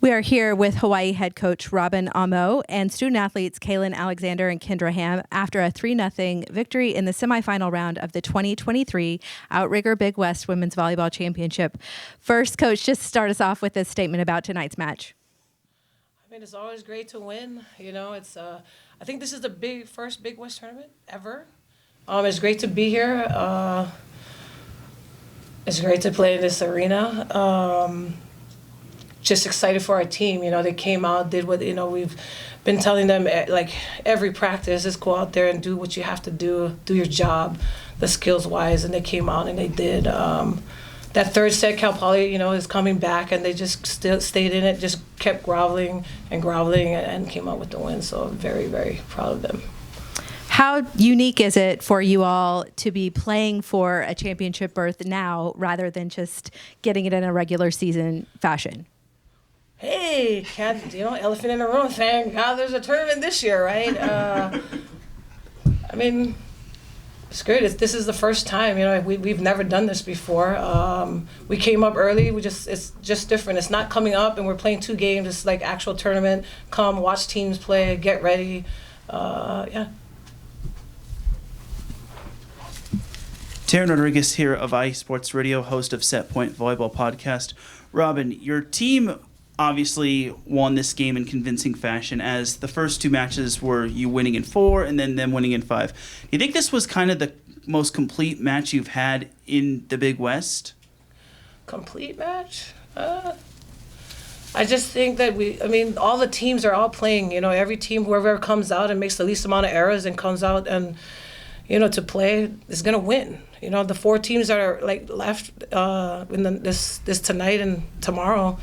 We are here with Hawaii head coach Robyn Ah-Mow and student athletes Caylen Alexander and Kendra after a 3-0 victory in the semifinal round of the 2023 Outrigger Big West Women's Volleyball Championship. First, coach, just start us off with a statement about tonight's match. I mean, it's always great to win. You know, it's I think this is the first Big West tournament ever. It's great to be here. It's great to play in this arena. Just excited for our team. You know, they came out, did what, we've been telling them, like, every practice, just go out there and do what you have to do your job, the skills-wise, and they came out and they did. That third set, Cal Poly, is coming back, and they just still stayed in it, just kept groveling and came out with the win. So I'm very, very proud of them. How unique is it for you all to be playing for a championship berth now rather than just getting it in a regular season fashion? Hey, elephant in the room, thank God there's a tournament this year, right? I mean, it's great. This is the first time, we've never done this before. We came up early. It's just different. It's not coming up and we're playing 2 games. It's like actual tournament. Come, watch teams play, get ready. Yeah. Taryn Rodriguez here of iSports Radio, host of Set Point Volleyball Podcast. Robyn, your team obviously won this game in convincing fashion, as the first 2 matches were you winning in 4 and then them winning in 5. Do you think this was kind of the most complete match you've had in the Big West? Complete match? I just think that all the teams are all playing. Every team, whoever comes out and makes the least amount of errors and comes out and, to play is going to win. The 4 teams that are left in this tonight and tomorrow,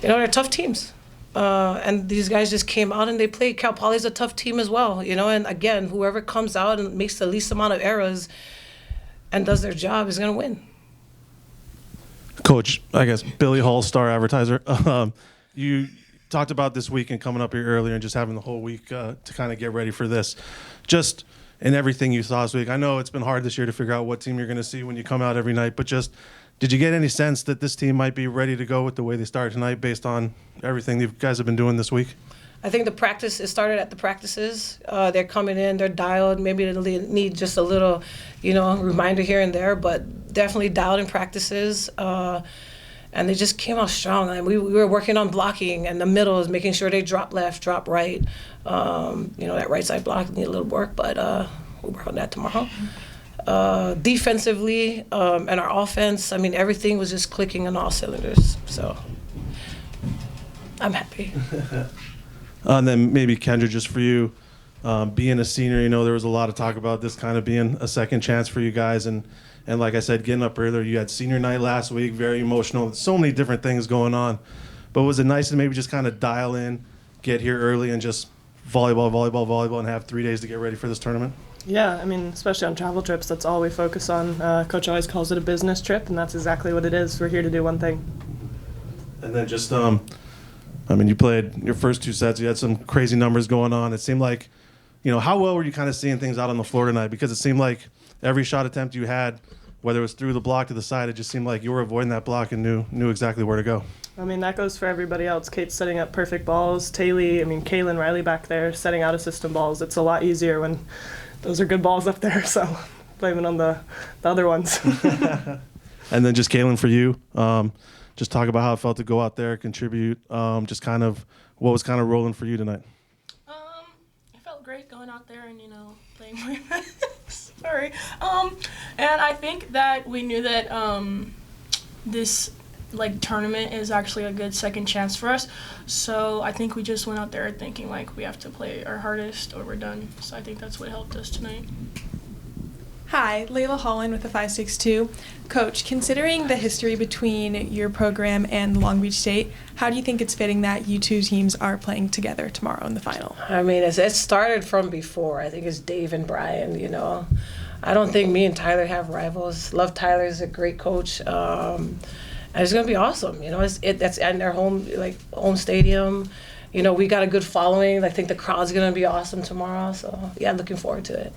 they're tough teams. And these guys just came out and they played. Cal Poly's a tough team as well, and again, whoever comes out and makes the least amount of errors and does their job is going to win. Coach, I guess Billy Hall, star advertiser. You talked about this week and coming up here earlier and just having the whole week to kind of get ready for this. Just in everything you saw this week, I know it's been hard this year to figure out what team you're going to see when you come out every night, but just did you get any sense that this team might be ready to go with the way they started tonight based on everything you guys have been doing this week? I think it started at the practices. They're coming in, they're dialed. Maybe they need just a little, reminder here and there, but definitely dialed in practices. And they just came out strong. And we were working on blocking and the middles, making sure they drop left, drop right. That right side block need a little work, but we'll work on that tomorrow. Defensively and our offense, everything was just clicking on all cylinders. So I'm happy. And then maybe Kendra, just for you, being a senior, there was a lot of talk about this kind of being a second chance for you guys. And like I said, getting up earlier, you had senior night last week, very emotional, so many different things going on. But was it nice to maybe just kind of dial in, get here early and just volleyball, and have 3 days to get ready for this tournament? Yeah, especially on travel trips, that's all we focus on. Coach always calls it a business trip, and that's exactly what it is. We're here to do one thing. And then just, you played your first 2 sets. You had some crazy numbers going on. It seemed like, how well were you kind of seeing things out on the floor tonight? Because it seemed like every shot attempt you had, whether it was through the block to the side, it just seemed like you were avoiding that block and knew exactly where to go. That goes for everybody else. Kate's setting up perfect balls. Caylen, Riley back there setting out assistant balls. It's a lot easier when those are good balls up there, so blame it on the other ones. And then just Caylen, for you, just talk about how it felt to go out there, contribute, just kind of what was kind of rolling for you tonight. It felt great going out there and, playing my sorry. And I think that we knew that this tournament is actually a good second chance for us. So I think we just went out there thinking we have to play our hardest or we're done. So I think that's what helped us tonight. Hi, Layla Holland with the 562. Coach, considering the history between your program and Long Beach State, how do you think it's fitting that you 2 teams are playing together tomorrow in the final? It started from before. I think it's Dave and Brian, I don't think me and Tyler have rivals. Love Tyler, is a great coach. And it's going to be awesome. That's in their home stadium. We got a good following. I think the crowd's going to be awesome tomorrow. So, yeah, looking forward to it.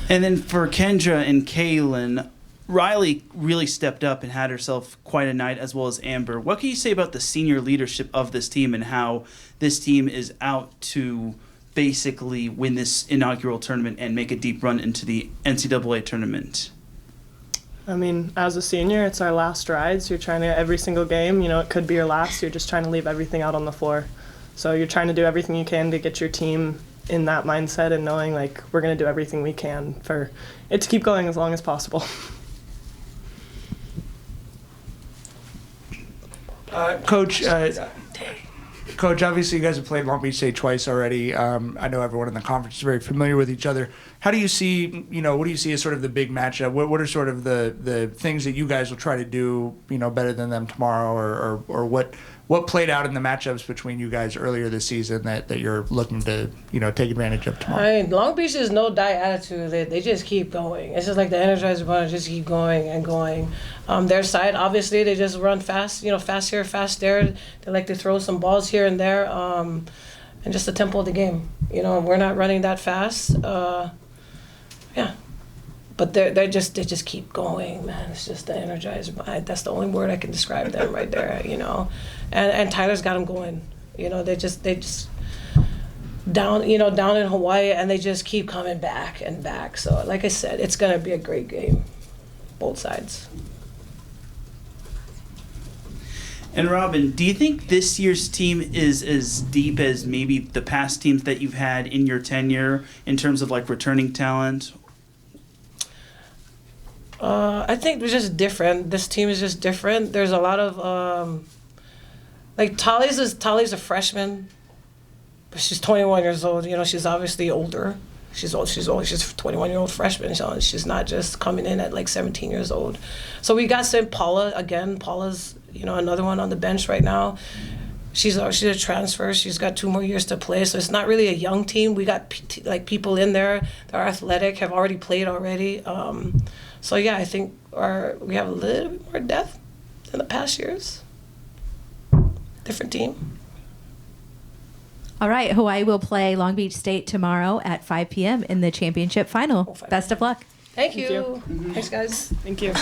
And then for Kendra and Caylen, Riley really stepped up and had herself quite a night, as well as Amber. What can you say about the senior leadership of this team and how this team is out to basically win this inaugural tournament and make a deep run into the NCAA tournament? I mean, as a senior, it's our last ride, so you're trying to, every single game, it could be your last, you're just trying to leave everything out on the floor. So you're trying to do everything you can to get your team in that mindset and knowing, like, we're going to do everything we can for it to keep going as long as possible. Coach, obviously you guys have played Long Beach State twice already. I know everyone in the conference is very familiar with each other. How do you see, what do you see as sort of the big matchup? What are sort of the things that you guys will try to do, better than them tomorrow, or what played out in the matchups between you guys earlier this season that you're looking to, take advantage of tomorrow? I mean, Long Beach is no die attitude. They just keep going. It's just like the Energizer Bunny, just keep going and going. Their side, obviously, they just run fast, fast here, fast there. They like to throw some balls here and there, and just the tempo of the game. We're not running that fast. Yeah. But they just keep going, man. It's just the Energizer. That's the only word I can describe them right there, And Tyler's got them going. They just down in Hawaii, and they just keep coming back and back. So, like I said, it's gonna be a great game, both sides. And Robyn, do you think this year's team is as deep as maybe the past teams that you've had in your tenure in terms of like returning talent? I think they're just different. This team is just different. There's a lot of like Tally's a freshman, but she's 21 years old. She's obviously older. She's a 21-year-old freshman. So she's not just coming in at like 17 years old. So we got Paula again. Paula's another one on the bench right now. She's a transfer. She's got 2 more years to play. So it's not really a young team. We got people in there that are athletic, have already played already. So yeah, I think we have a little bit more depth than the past years. Different team. All right, Hawaii will play Long Beach State tomorrow at 5 p.m. in the championship final. Best of luck. Thank you. Thanks, guys. Thank you.